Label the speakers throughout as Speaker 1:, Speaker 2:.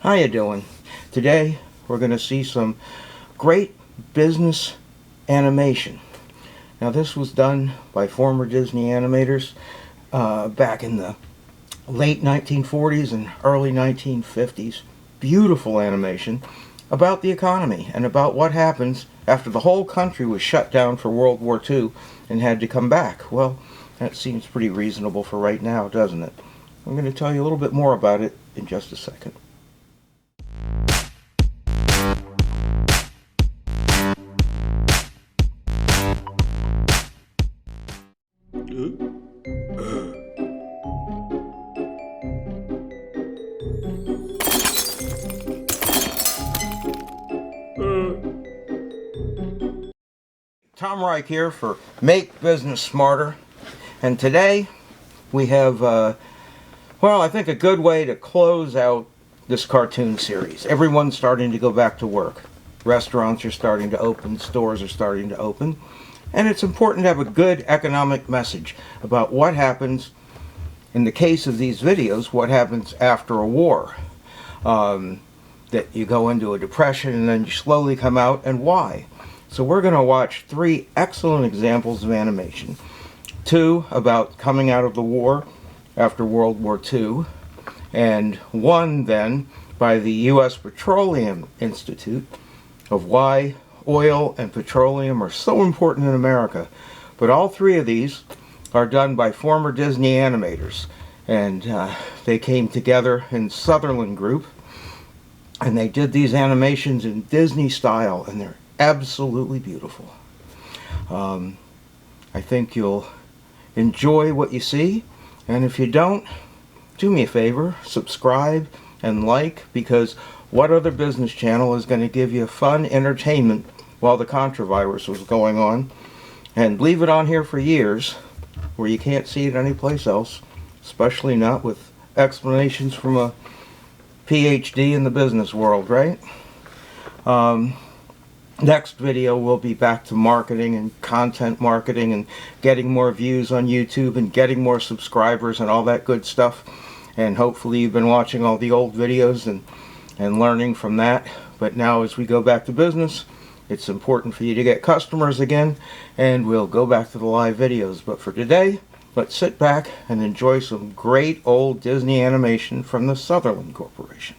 Speaker 1: How you doing? Today we're going to see some great business animation. Now this was done by former Disney animators back in the late 1940s and early 1950s. Beautiful animation about the economy and about what happens after the whole country was shut down for World War II and had to come back. Well, that seems pretty reasonable for right now, doesn't it? I'm going to tell you a little bit more about it in just a second. Tom Reich here for Make Business Smarter, and today we have, well, I think a good way to close out this cartoon series. Everyone's starting to go back to work. Restaurants are starting to open, stores are starting to open, and it's important to have a good economic message about what happens, in the case of these videos, what happens after a war. That you go into a depression and then you slowly come out, and why. So we're going to watch 3 excellent examples of animation. 2 about coming out of the war after World War II, and 1 then by the US Petroleum Institute of why oil and petroleum are so important in America. But all 3 of these are done by former Disney animators, and they came together in Sutherland Group, and they did these animations in Disney style, and they're absolutely beautiful. I think you'll enjoy what you see, and if you don't, do me a favor, subscribe and like, because what other business channel is going to give you fun entertainment while the controvirus was going on, and leave it on here for years where you can't see it anyplace else, especially not with explanations from a PhD in the business world, right? Next video we'll be back to marketing and content marketing and getting more views on YouTube and getting more subscribers and all that good stuff. And hopefully you've been watching all the old videos and learning from that. But now as we go back to business, it's important for you to get customers again, and we'll go back to the live videos. But for today, let's sit back and enjoy some great old Disney animation from the Sutherland Corporation.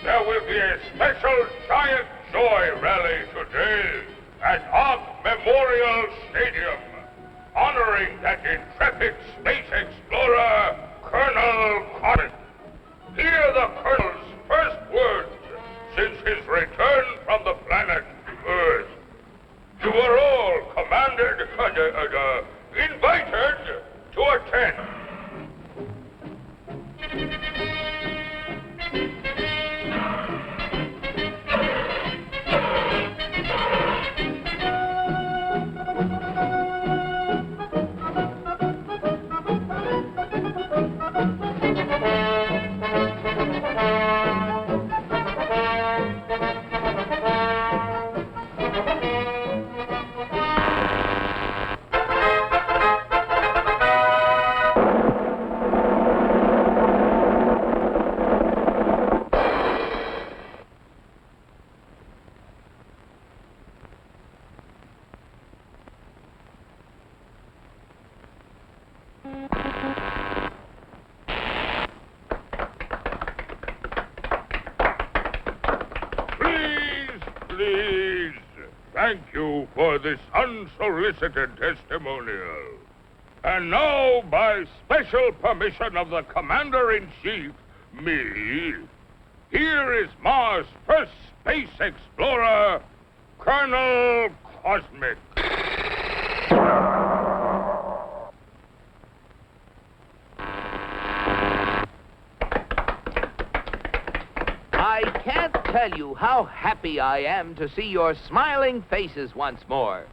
Speaker 2: There will be a special giant joy rally today at Ogg Memorial Stadium, honoring that intrepid space explorer, Colonel Cotton. Hear the Colonel's first words since his return from the planet Earth. You are all commanded, invited to attend. for this unsolicited testimonial. And now, by special permission of the Commander-in-Chief, me, here is Mars' first space explorer, Colonel Cosmic.
Speaker 3: I can't tell you how happy I am to see your smiling faces once more.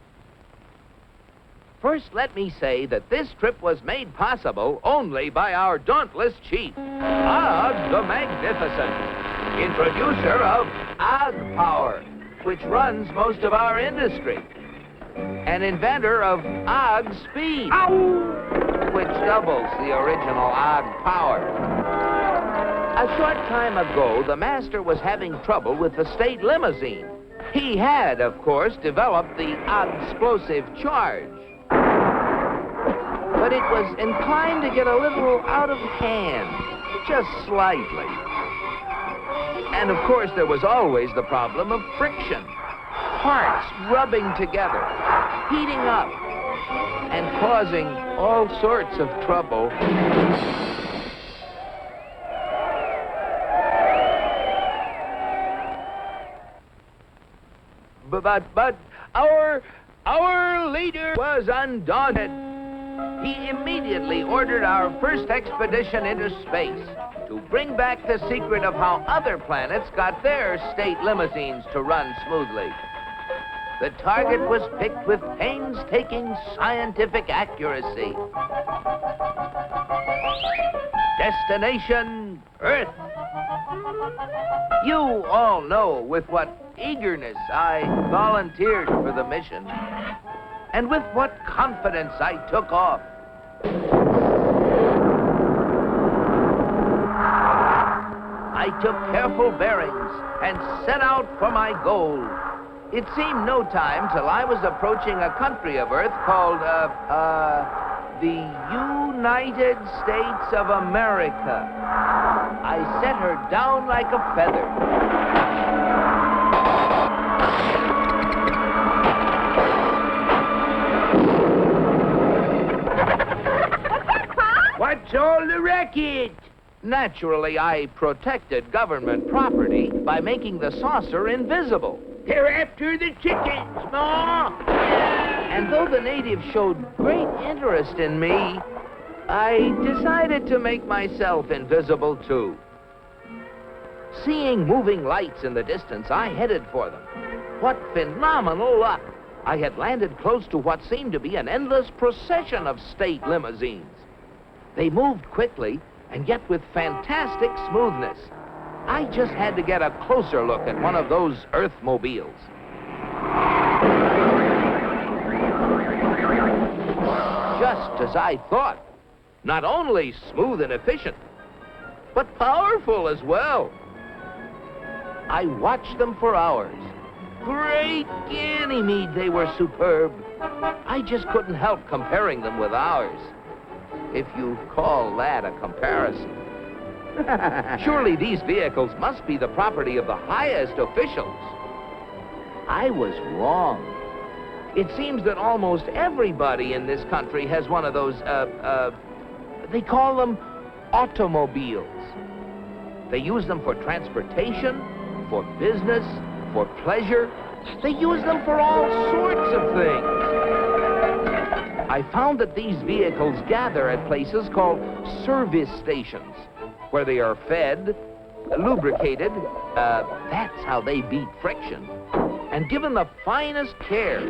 Speaker 3: First, let me say that this trip was made possible only by our dauntless chief, Og the Magnificent, introducer of Og Power, which runs most of our industry, and inventor of Og Speed, which doubles the original Og Power. A short time ago, the master was having trouble with the state limousine. He had, of course, developed the explosive charge. But it was inclined to get a little out of hand, just slightly. And, of course, there was always the problem of friction. Parts rubbing together, heating up, and causing all sorts of trouble. But our leader was undaunted. He immediately ordered our first expedition into space to bring back the secret of how other planets got their state limousines to run smoothly. The target was picked with painstaking scientific accuracy. Destination, Earth. You all know with what eagerness I volunteered for the mission, and with what confidence I took off. I took careful bearings and set out for my goal. It seemed no time till I was approaching a country of Earth called, the United States of America. I set her down like a feather. What's all the racket? Naturally, I protected government property by making the saucer invisible. They're after the chickens, Ma! And though the natives showed great interest in me, I decided to make myself invisible, too. Seeing moving lights in the distance, I headed for them. What phenomenal luck! I had landed close to what seemed to be an endless procession of state limousines. They moved quickly, and yet with fantastic smoothness. I just had to get a closer look at one of those Earthmobiles. Just as I thought. Not only smooth and efficient, but powerful as well. I watched them for hours. Great Ganymede, they were superb. I just couldn't help comparing them with ours, if you call that a comparison. Surely these vehicles must be the property of the highest officials. I was wrong. It seems that almost everybody in this country has one of those, they call them automobiles. They use them for transportation, for business, for pleasure. They use them for all sorts of things. I found that these vehicles gather at places called service stations, where they are fed, lubricated, that's how they beat friction, and given the finest care.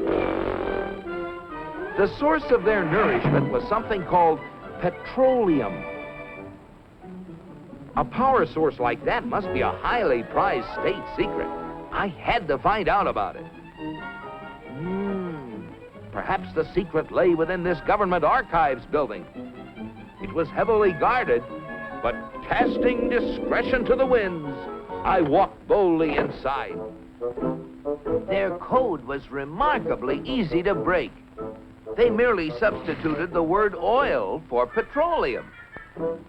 Speaker 3: The source of their nourishment was something called petroleum. A power source like that must be a highly prized state secret. I had to find out about it. Perhaps the secret lay within this government archives building. It was heavily guarded, but casting discretion to the winds, I walked boldly inside. Their code was remarkably easy to break. They merely substituted the word oil for petroleum.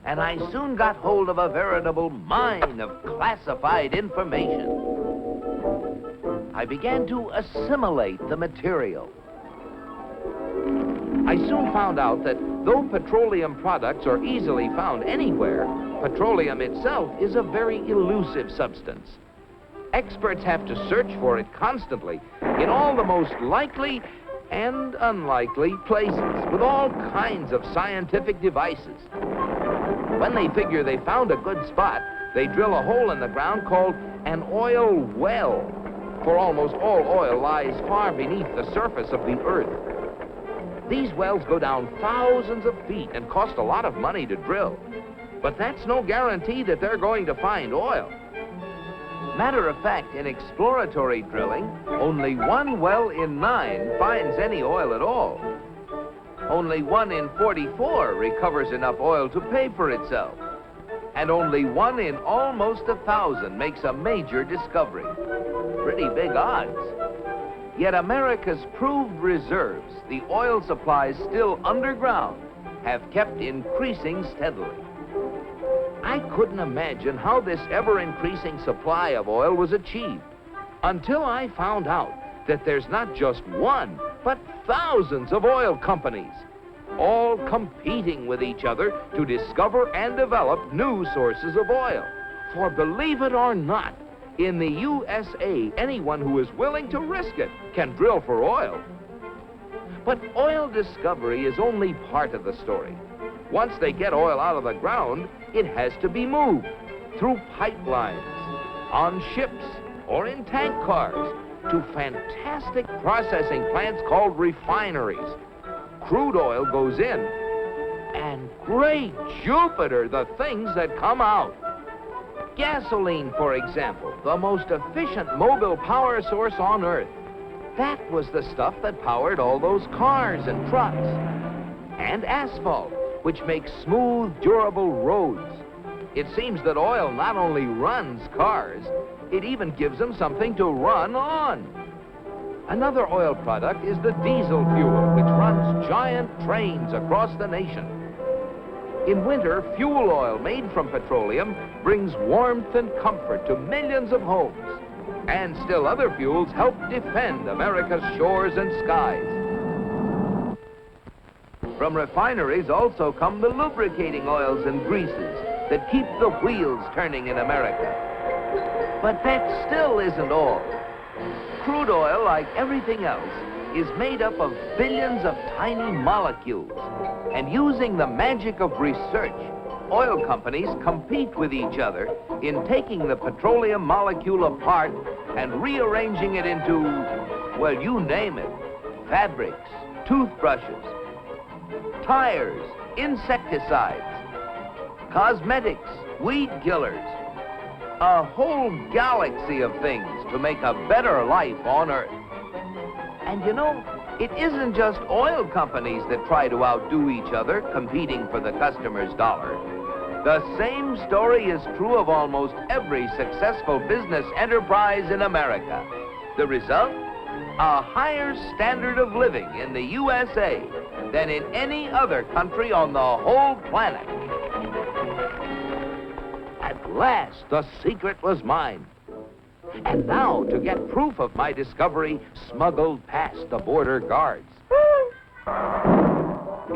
Speaker 3: And I soon got hold of a veritable mine of classified information. I began to assimilate the material. I soon found out that though petroleum products are easily found anywhere, petroleum itself is a very elusive substance. Experts have to search for it constantly in all the most likely and unlikely places with all kinds of scientific devices. When they figure they found a good spot, they drill a hole in the ground called an oil well, for almost all oil lies far beneath the surface of the earth. These wells go down thousands of feet and cost a lot of money to drill. But that's no guarantee that they're going to find oil. Matter of fact, in exploratory drilling, only 1 well in 9 finds any oil at all. Only 1 in 44 recovers enough oil to pay for itself. And only 1 in almost 1,000 makes a major discovery. Pretty big odds. Yet America's proved reserves, the oil supplies still underground, have kept increasing steadily. I couldn't imagine how this ever-increasing supply of oil was achieved until I found out that there's not just 1, but thousands of oil companies, all competing with each other to discover and develop new sources of oil. For believe it or not, in the USA, anyone who is willing to risk it can drill for oil. But oil discovery is only part of the story. Once they get oil out of the ground, it has to be moved through pipelines, on ships, or in tank cars to fantastic processing plants called refineries. Crude oil goes in, and great Jupiter, the things that come out. Gasoline, for example, the most efficient mobile power source on Earth. That was the stuff that powered all those cars and trucks. And asphalt, which makes smooth, durable roads. It seems that oil not only runs cars, it even gives them something to run on. Another oil product is the diesel fuel, which runs giant trains across the nation. In winter, fuel oil made from petroleum brings warmth and comfort to millions of homes. And still other fuels help defend America's shores and skies. From refineries also come the lubricating oils and greases that keep the wheels turning in America. But that still isn't all. Crude oil, like everything else, is made up of billions of tiny molecules. And using the magic of research, oil companies compete with each other in taking the petroleum molecule apart and rearranging it into, well, you name it, fabrics, toothbrushes, tires, insecticides, cosmetics, weed killers, a whole galaxy of things to make a better life on Earth. And you know, it isn't just oil companies that try to outdo each other, competing for the customer's dollar. The same story is true of almost every successful business enterprise in America. The result? A higher standard of living in the USA than in any other country on the whole planet. At last, the secret was mine. And now, to get proof of my discovery, smuggled past the border guards.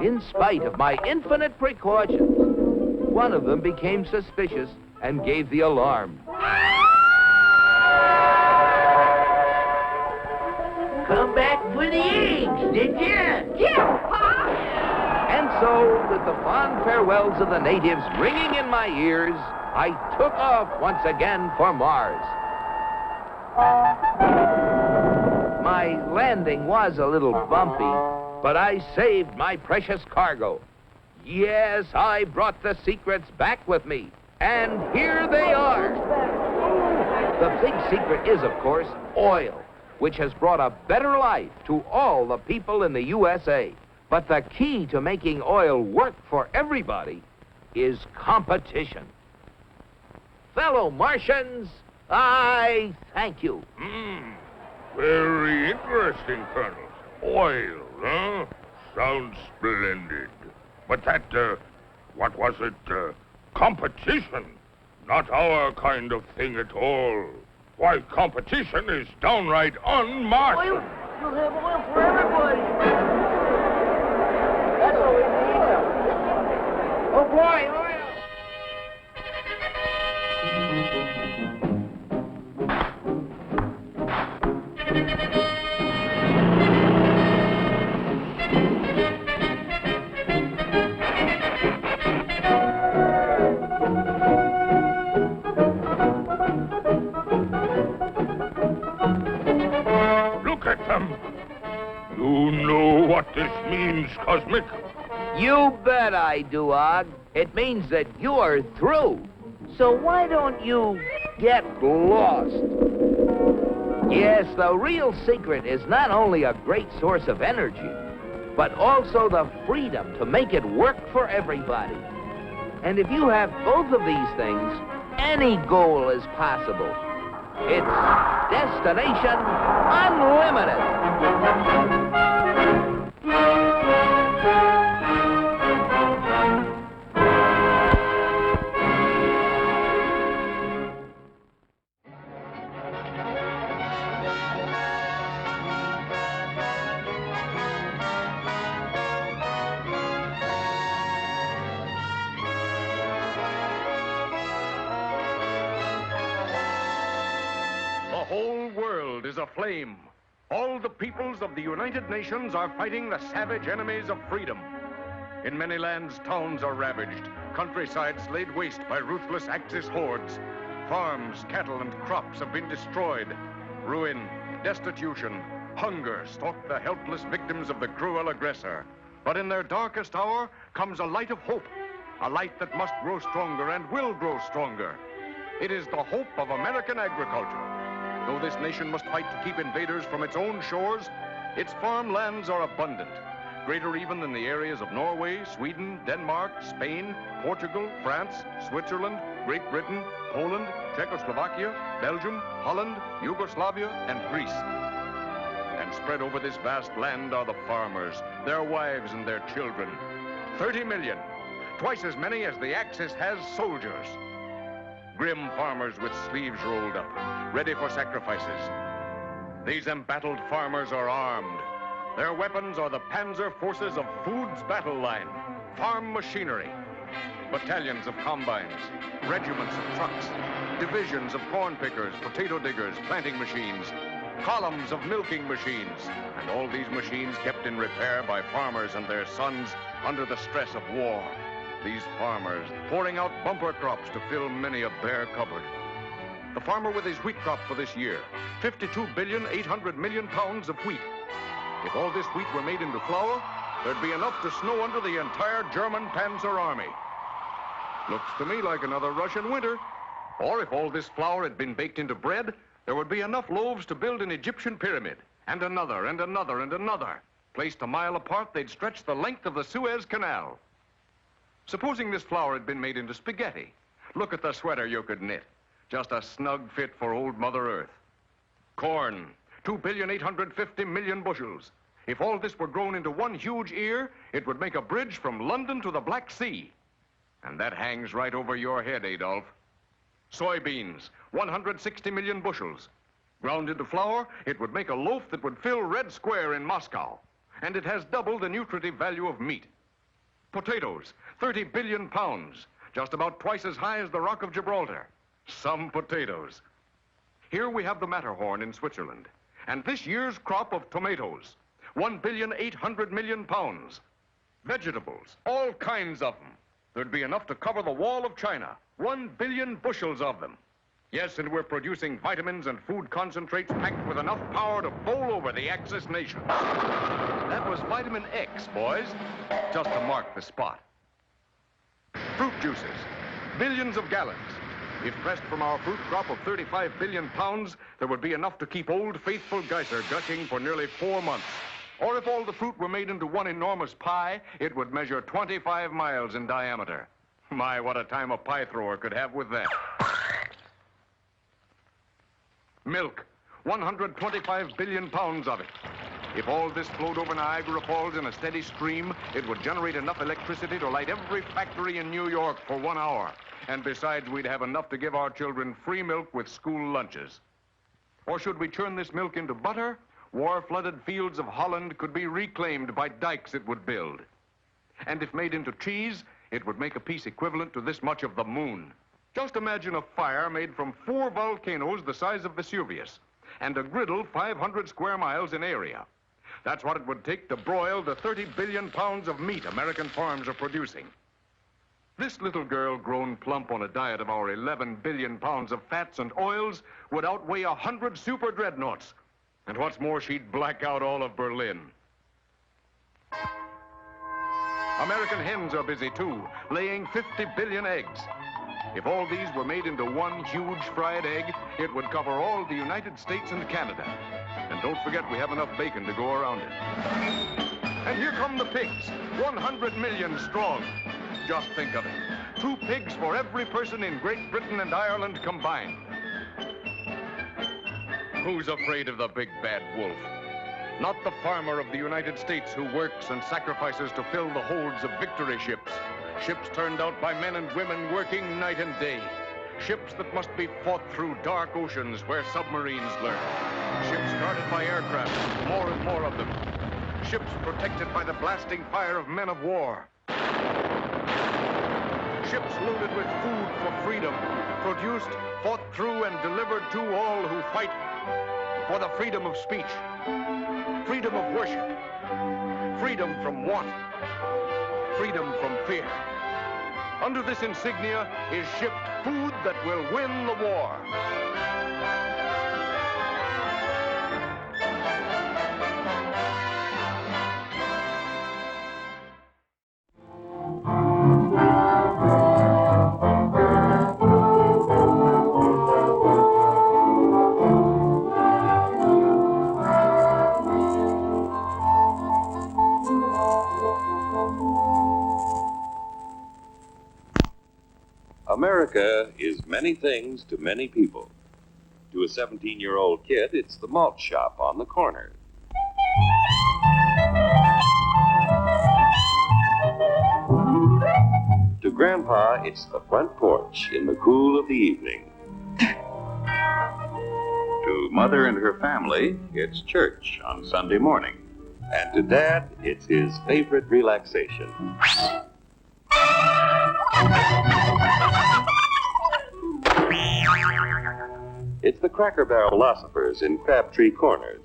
Speaker 3: In spite of my infinite precautions, one of them became suspicious and gave the alarm.
Speaker 4: Come back for the eggs, did you? Yeah.
Speaker 3: And so, with the fond farewells of the natives ringing in my ears, I took off once again for Mars. My landing was a little bumpy, but I saved my precious cargo. Yes, I brought the secrets back with me, and here they are. The big secret is, of course, oil, which has brought a better life to all the people in the USA. But the key to making oil work for everybody is competition. Fellow Martians, I thank you.
Speaker 2: Very interesting, Colonel. Oil, huh? Sounds splendid. But that, what was it? Competition. Not our kind of thing at all. Why, competition is downright unmatched.
Speaker 4: Oil? We'll have oil for everybody. That's what we need. Oh, boy, oil.
Speaker 2: Look at them. You know what this means, Cosmic?
Speaker 3: You bet I do, Og. It means that you're through. So why don't you get lost? Yes, the real secret is not only a great source of energy, but also the freedom to make it work for everybody. And if you have both of these things, any goal is possible. It's Destination Unlimited.
Speaker 5: The whole world is aflame. All the peoples of the United Nations are fighting the savage enemies of freedom. In many lands, towns are ravaged, countrysides laid waste by ruthless Axis hordes. Farms, cattle, and crops have been destroyed. Ruin, destitution, hunger stalk the helpless victims of the cruel aggressor. But in their darkest hour comes a light of hope, a light that must grow stronger and will grow stronger. It is the hope of American agriculture. Though this nation must fight to keep invaders from its own shores, its farmlands are abundant, greater even than the areas of Norway, Sweden, Denmark, Spain, Portugal, France, Switzerland, Great Britain, Poland, Czechoslovakia, Belgium, Holland, Yugoslavia, and Greece. And spread over this vast land are the farmers, their wives and their children. 30 million, twice as many as the Axis has soldiers. Grim farmers with sleeves rolled up, ready for sacrifices. These embattled farmers are armed. Their weapons are the panzer forces of food's battle line, farm machinery, battalions of combines, regiments of trucks, divisions of corn pickers, potato diggers, planting machines, columns of milking machines, and all these machines kept in repair by farmers and their sons under the stress of war. These farmers pouring out bumper crops to fill many a bare cupboard. The farmer with his wheat crop for this year, 52,800,000,000 pounds of wheat. If all this wheat were made into flour, there'd be enough to snow under the entire German Panzer Army. Looks to me like another Russian winter. Or if all this flour had been baked into bread, there would be enough loaves to build an Egyptian pyramid, and another, and another, and another. Placed a mile apart, they'd stretch the length of the Suez Canal. Supposing this flour had been made into spaghetti. Look at the sweater you could knit. Just a snug fit for old Mother Earth. Corn, 2,850,000,000 bushels. If all this were grown into one huge ear, it would make a bridge from London to the Black Sea. And that hangs right over your head, Adolf. Soybeans, 160 million bushels. Ground into flour, it would make a loaf that would fill Red Square in Moscow. And it has double the nutritive value of meat. Potatoes, 30 billion pounds, just about twice as high as the Rock of Gibraltar. Some potatoes. Here we have the Matterhorn in Switzerland, and this year's crop of tomatoes, 1,800,000,000 pounds. Vegetables, all kinds of them. There'd be enough to cover the wall of China, 1 billion bushels of them. Yes, and we're producing vitamins and food concentrates packed with enough power to bowl over the Axis nations. That was vitamin X, boys, just to mark the spot. Fruit juices, billions of gallons. If pressed from our fruit crop of 35 billion pounds, there would be enough to keep old faithful Geyser gushing for nearly 4 months. Or if all the fruit were made into one enormous pie, it would measure 25 miles in diameter. My, what a time a pie thrower could have with that. Milk, 125 billion pounds of it. If all this flowed over Niagara Falls in a steady stream, it would generate enough electricity to light every factory in New York for 1 hour. And besides, we'd have enough to give our children free milk with school lunches. Or should we turn this milk into butter, war-flooded fields of Holland could be reclaimed by dikes it would build. And if made into cheese, it would make a piece equivalent to this much of the moon. Just imagine a fire made from 4 volcanoes the size of Vesuvius, and a griddle 500 square miles in area. That's what it would take to broil the 30 billion pounds of meat American farms are producing. This little girl, grown plump on a diet of our 11 billion pounds of fats and oils, would outweigh 100 super dreadnoughts. And what's more, she'd black out all of Berlin. American hens are busy, too, laying 50 billion eggs. If all these were made into one huge fried egg, it would cover all the United States and Canada. And don't forget, we have enough bacon to go around it. And here come the pigs, 100 million strong. Just think of it. 2 pigs for every person in Great Britain and Ireland combined. Who's afraid of the big bad wolf? Not the farmer of the United States who works and sacrifices to fill the holds of victory ships. Ships turned out by men and women working night and day. Ships that must be fought through dark oceans where submarines lurk. Ships guarded by aircraft, more and more of them. Ships protected by the blasting fire of men of war. Ships loaded with food for freedom, produced, fought through, and delivered to all who fight for the freedom of speech, freedom of worship, freedom from want, freedom from fear. Under this insignia is shipped food that will win the war.
Speaker 6: America is many things to many people. To a 17-year-old kid, it's the malt shop on the corner. To Grandpa, it's the front porch in the cool of the evening. To Mother and her family, it's church on Sunday morning. And to Dad, it's his favorite relaxation. It's the Cracker Barrel philosophers in Crabtree Corners.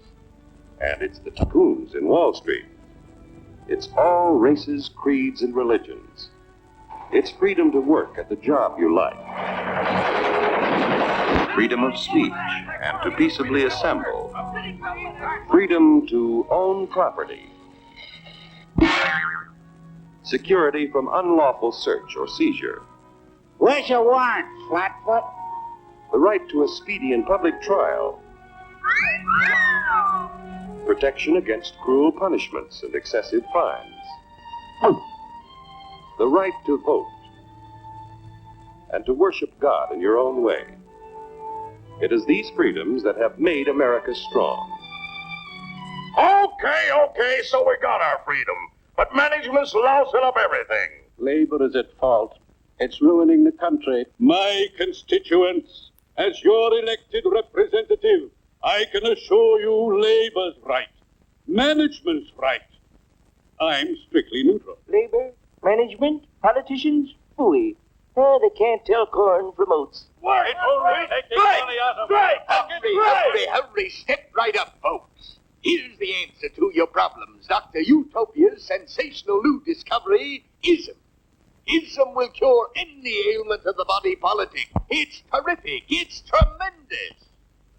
Speaker 6: And it's the tycoons in Wall Street. It's all races, creeds, and religions. It's freedom to work at the job you like. Freedom of speech and to peaceably assemble. Freedom to own property. Security from unlawful search or seizure.
Speaker 4: Where's your warrant, Flatfoot?
Speaker 6: The right to a speedy and public trial. Protection against cruel punishments and excessive fines. The right to vote. And to worship God in your own way. It is these freedoms that have made America strong.
Speaker 2: Okay, so we got our freedom. But management's lousing up everything.
Speaker 7: Labor is at fault. It's ruining the country.
Speaker 8: My constituents, as your elected representative, I can assure you Labor's right, management's right. I'm strictly neutral.
Speaker 4: Labor, management, politicians, phooey. They can't tell corn from oats.
Speaker 2: Wait,
Speaker 9: Hurry, step right up, folks. Here's the answer to your problems. Dr. Utopia's sensational new discovery, ism. Ism will cure any ailment of the body politic. It's terrific. It's tremendous.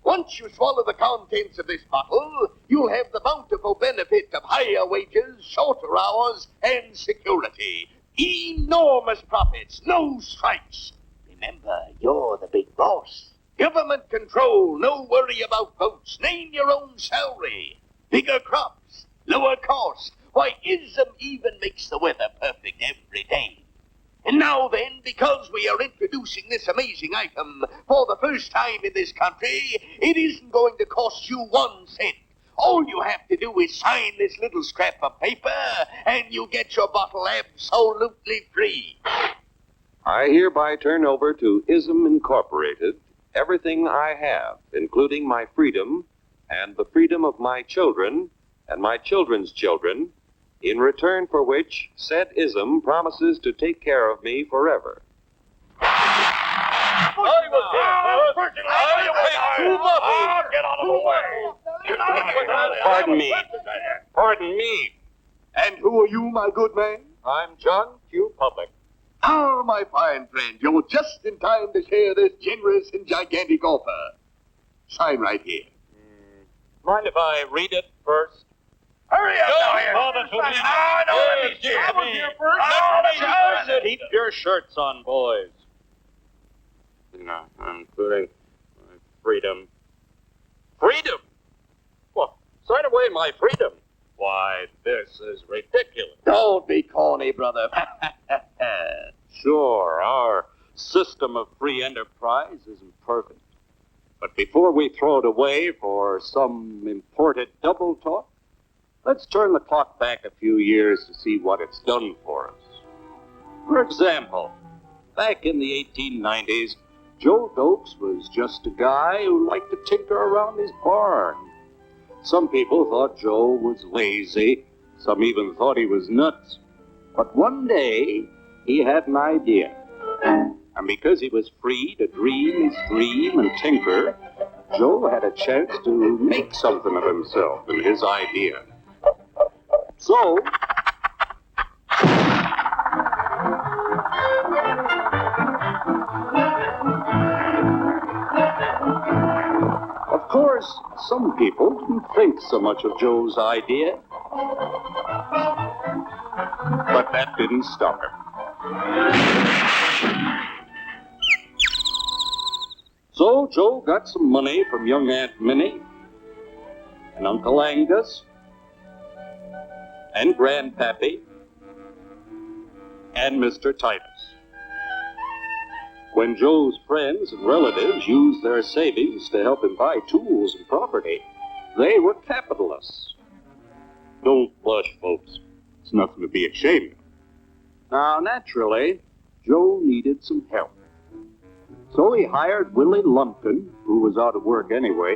Speaker 9: Once you swallow the contents of this bottle, you'll have the bountiful benefit of higher wages, shorter hours, and security. Enormous profits, no strikes. Remember, you're the big boss. Government control, no worry about votes. Name your own salary. Bigger crops, lower cost. Why, ism even makes the weather perfect every day. And now then, because we are introducing this amazing item for the first time in this country, it isn't going to cost you 1 cent. All you have to do is sign this little scrap of paper, and you get your bottle absolutely free.
Speaker 6: I hereby turn over to ISM Incorporated, everything I have, including my freedom and the freedom of my children and my children's children, in return for which said ism promises to take care of me forever.
Speaker 9: Pardon me. Pardon me. And who are you, my good man?
Speaker 6: I'm John Q. Public.
Speaker 9: Ah, my fine friend, you're just in time to share this generous and gigantic offer. Sign right here.
Speaker 6: Mind if I read it first?
Speaker 9: Hurry up,
Speaker 8: Keep your shirts on, boys.
Speaker 6: No, including my freedom. Freedom? Well, sign away my freedom.
Speaker 8: Why, this is ridiculous.
Speaker 9: Don't be corny, brother.
Speaker 8: Sure, our system of free enterprise isn't perfect. But before we throw it away for some imported double talk, let's turn the clock back a few years to see what it's done for us. For example, back in the 1890s, Joe Dokes was just a guy who liked to tinker around his barn. Some people thought Joe was lazy. Some even thought he was nuts. But one day, he had an idea. And because he was free to dream his dream and tinker, Joe had a chance to make something of himself and his idea. So, of course, some people didn't think so much of Joe's idea. But that didn't stop him. So Joe got some money from young Aunt Minnie and Uncle Angus and Grandpappy and Mr. Titus. When Joe's friends and relatives used their savings to help him buy tools and property, they were capitalists. Don't blush, folks. It's nothing to be ashamed of. Now, naturally, Joe needed some help. So he hired Willie Lumpkin, who was out of work anyway,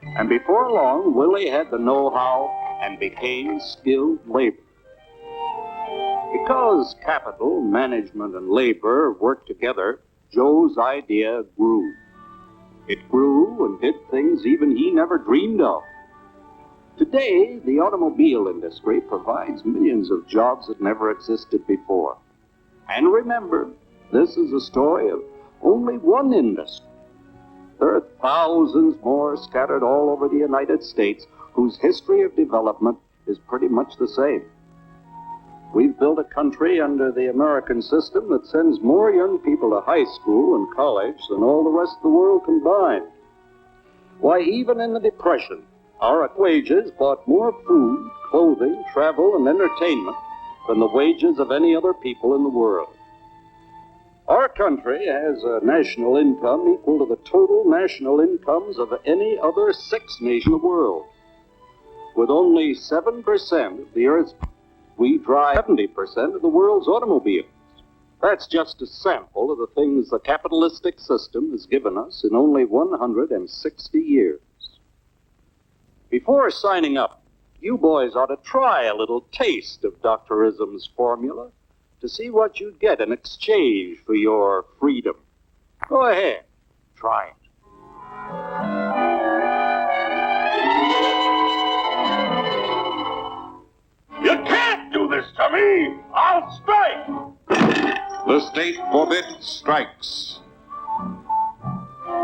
Speaker 8: and before long, Willie had the know-how and became skilled labor. Because capital, management, and labor worked together, Joe's idea grew. It grew and did things even he never dreamed of. Today, the automobile industry provides millions of jobs that never existed before. And remember, this is a story of only one industry. There are thousands more scattered all over the United States whose history of development is pretty much the same. We've built a country under the American system that sends more young people to high school and college than all the rest of the world combined. Why, even in the Depression, our wages bought more food, clothing, travel, and entertainment than the wages of any other people in the world. Our country has a national income equal to the total national incomes of any other six nation in the world. With only 7% of the Earth's, we drive 70% of the world's automobiles. That's just a sample of the things the capitalistic system has given us in only 160 years. Before signing up, you boys ought to try a little taste of Dr. Ism's formula to see what you'd get in exchange for your freedom. Go ahead, try it.
Speaker 2: You can't do this to me! I'll strike!
Speaker 5: The state forbids strikes.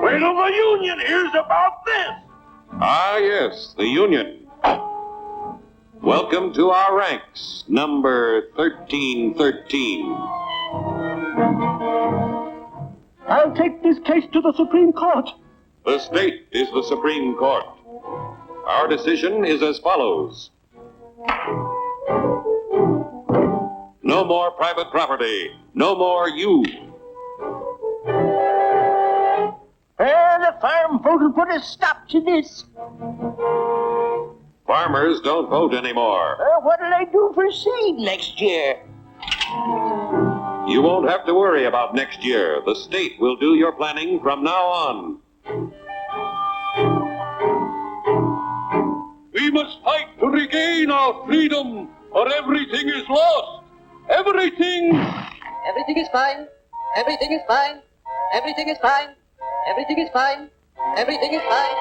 Speaker 2: Wait till the union hears about this!
Speaker 5: Ah, yes, the Union. Welcome to our ranks, number 1313.
Speaker 7: I'll take this case to the Supreme Court.
Speaker 5: The state is the Supreme Court. Our decision is as follows. No more private property. No more you.
Speaker 4: The farm folk will put a stop to this.
Speaker 5: Farmers don't vote anymore.
Speaker 4: What'll they do for seed next year?
Speaker 5: You won't have to worry about next year. The state will do your planning from now on.
Speaker 10: We must fight to regain our freedom, or everything is lost. Everything.
Speaker 11: Everything is fine. Everything is fine. Everything is fine. Everything is fine. Everything is fine.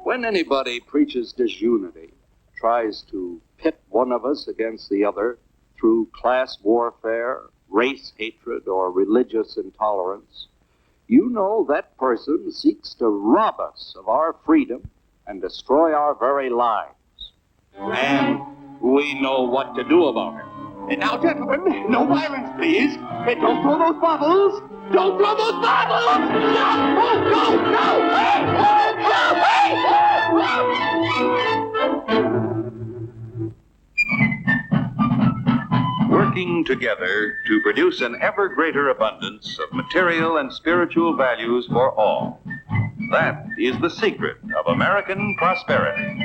Speaker 8: When anybody preaches disunity, tries to pit one of us against the other through class warfare, race hatred, or religious intolerance, you know that person seeks to rob us of our freedom and destroy our very lives. And we know what to do about it.
Speaker 9: And now, gentlemen, no violence, please. And don't throw those bottles. Don't throw those bottles! No! Oh, no! No! Hey! Oh, no! Hey!
Speaker 6: Working together to produce an ever greater abundance of material and spiritual values for all. That is the secret of American prosperity.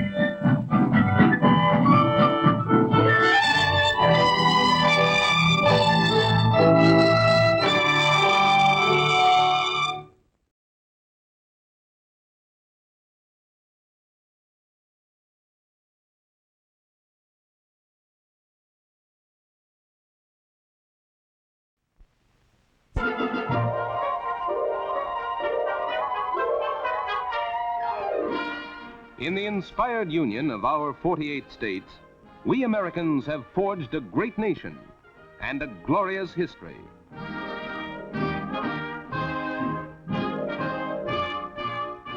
Speaker 12: In the inspired union of our 48 states, we Americans have forged a great nation and a glorious history.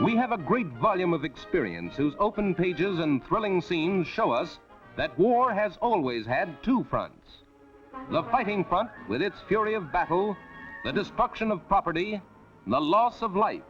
Speaker 12: We have a great volume of experience whose open pages and thrilling scenes show us that war has always had two fronts. The fighting front with its fury of battle, the destruction of property, the loss of life.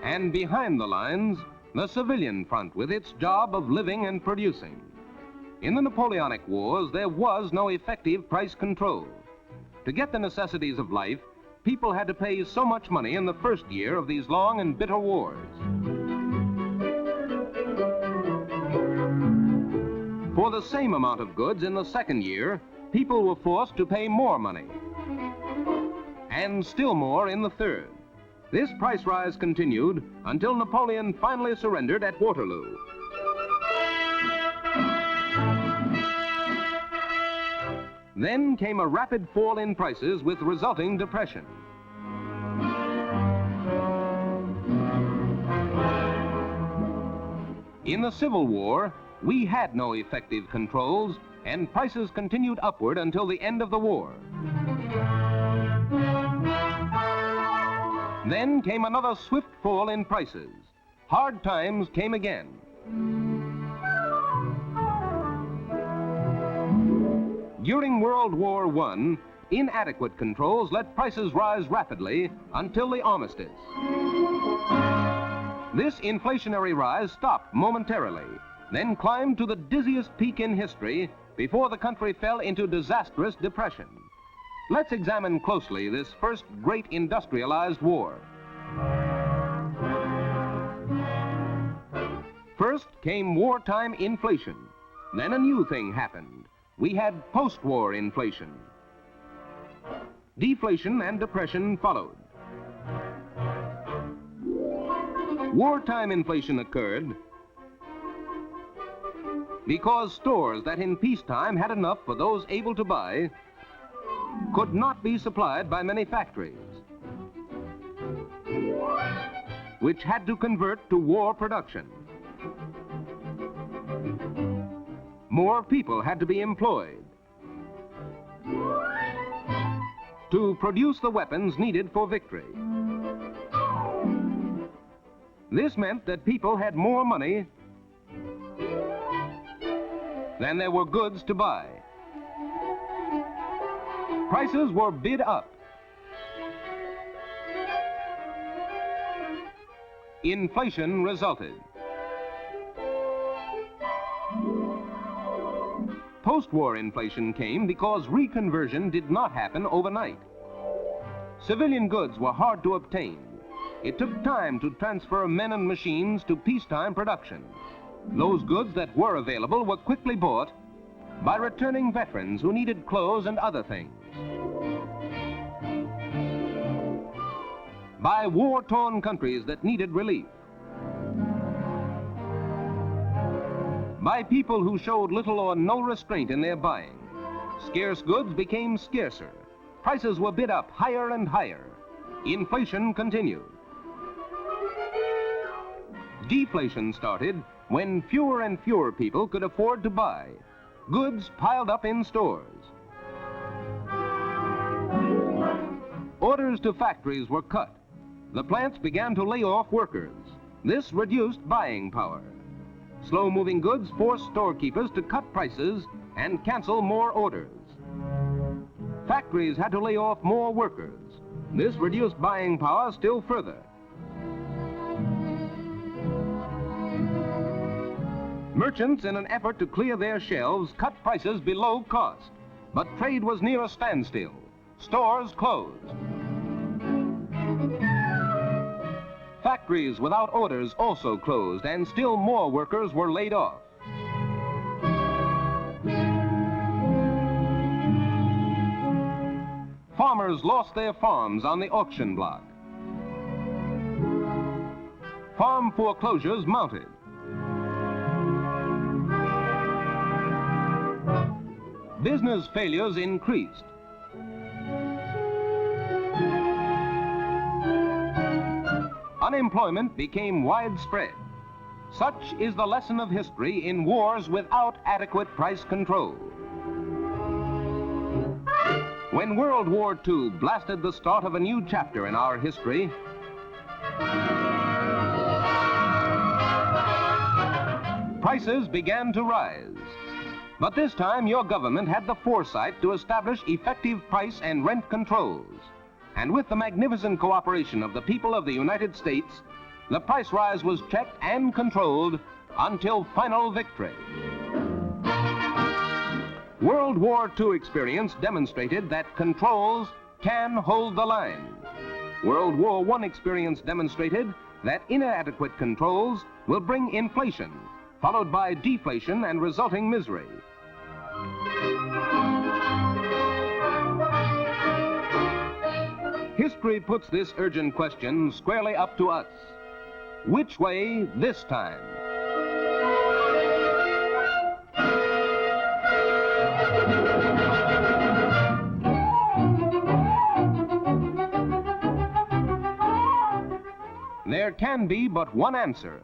Speaker 12: And behind the lines, the civilian front with its job of living and producing. In the Napoleonic Wars, there was no effective price control. To get the necessities of life, people had to pay so much money in the first year of these long and bitter wars. For the same amount of goods in the second year, people were forced to pay more money. And still more in the third. This price rise continued until Napoleon finally surrendered at Waterloo. Then came a rapid fall in prices with resulting depression. In the Civil War, we had no effective controls, and prices continued upward until the end of the war. Then came another swift fall in prices. Hard times came again. During World War I, inadequate controls let prices rise rapidly until the armistice. This inflationary rise stopped momentarily, then climbed to the dizziest peak in history before the country fell into disastrous depression. Let's examine closely this first great industrialized war. First came wartime inflation. Then a new thing happened. We had post-war inflation. Deflation and depression followed. Wartime inflation occurred because stores that in peacetime had enough for those able to buy could not be supplied by many factories, which had to convert to war production. More people had to be employed to produce the weapons needed for victory. This meant that people had more money than there were goods to buy. Prices were bid up. Inflation resulted. Post-war inflation came because reconversion did not happen overnight. Civilian goods were hard to obtain. It took time to transfer men and machines to peacetime production. Those goods that were available were quickly bought by returning veterans who needed clothes and other things. By war-torn countries that needed relief. By people who showed little or no restraint in their buying. Scarce goods became scarcer. Prices were bid up higher and higher. Inflation continued. Deflation started when fewer and fewer people could afford to buy. Goods piled up in stores. Orders to factories were cut. The plants began to lay off workers. This reduced buying power. Slow-moving goods forced storekeepers to cut prices and cancel more orders. Factories had to lay off more workers. This reduced buying power still further. Merchants, in an effort to clear their shelves, cut prices below cost. But trade was near a standstill. Stores closed. Factories without orders also closed, and still more workers were laid off. Farmers lost their farms on the auction block. Farm foreclosures mounted. Business failures increased. Unemployment became widespread. Such is the lesson of history in wars without adequate price control. When World War II blasted the start of a new chapter in our history, prices began to rise. But this time, your government had the foresight to establish effective price and rent controls. And with the magnificent cooperation of the people of the United States, the price rise was checked and controlled until final victory. World War II experience demonstrated that controls can hold the line. World War I experience demonstrated that inadequate controls will bring inflation, followed by deflation and resulting misery. History puts this urgent question squarely up to us. Which way this time? There can be but one answer.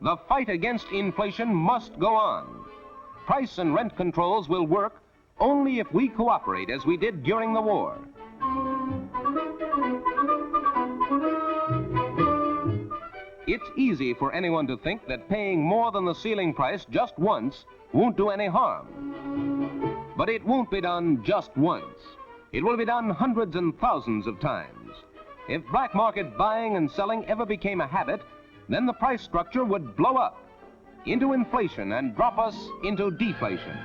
Speaker 12: The fight against inflation must go on. Price and rent controls will work only if we cooperate as we did during the war. It's easy for anyone to think that paying more than the ceiling price just once won't do any harm. But it won't be done just once. It will be done hundreds and thousands of times. If black market buying and selling ever became a habit, then the price structure would blow up into inflation and drop us into deflation.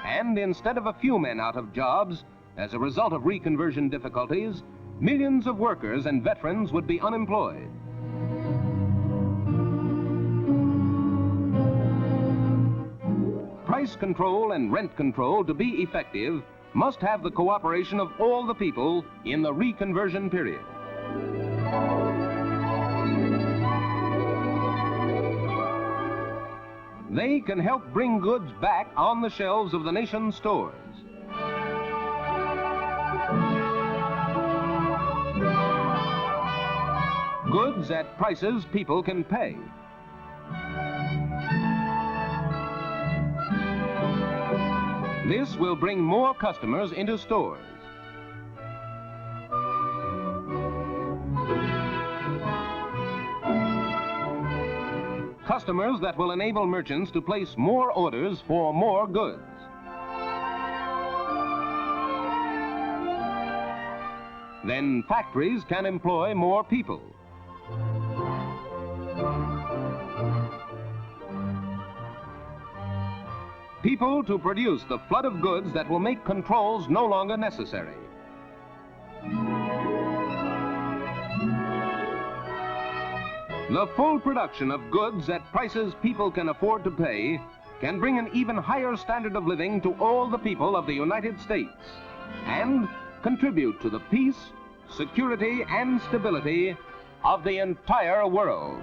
Speaker 12: And instead of a few men out of jobs as a result of reconversion difficulties, millions of workers and veterans would be unemployed. Price control and rent control, to be effective, must have the cooperation of all the people in the reconversion period. They can help bring goods back on the shelves of the nation's stores. Goods at prices people can pay. This will bring more customers into stores. Customers that will enable merchants to place more orders for more goods. Then factories can employ more people. People to produce the flood of goods that will make controls no longer necessary. The full production of goods at prices people can afford to pay can bring an even higher standard of living to all the people of the United States and contribute to the peace, security, and stability of the entire world.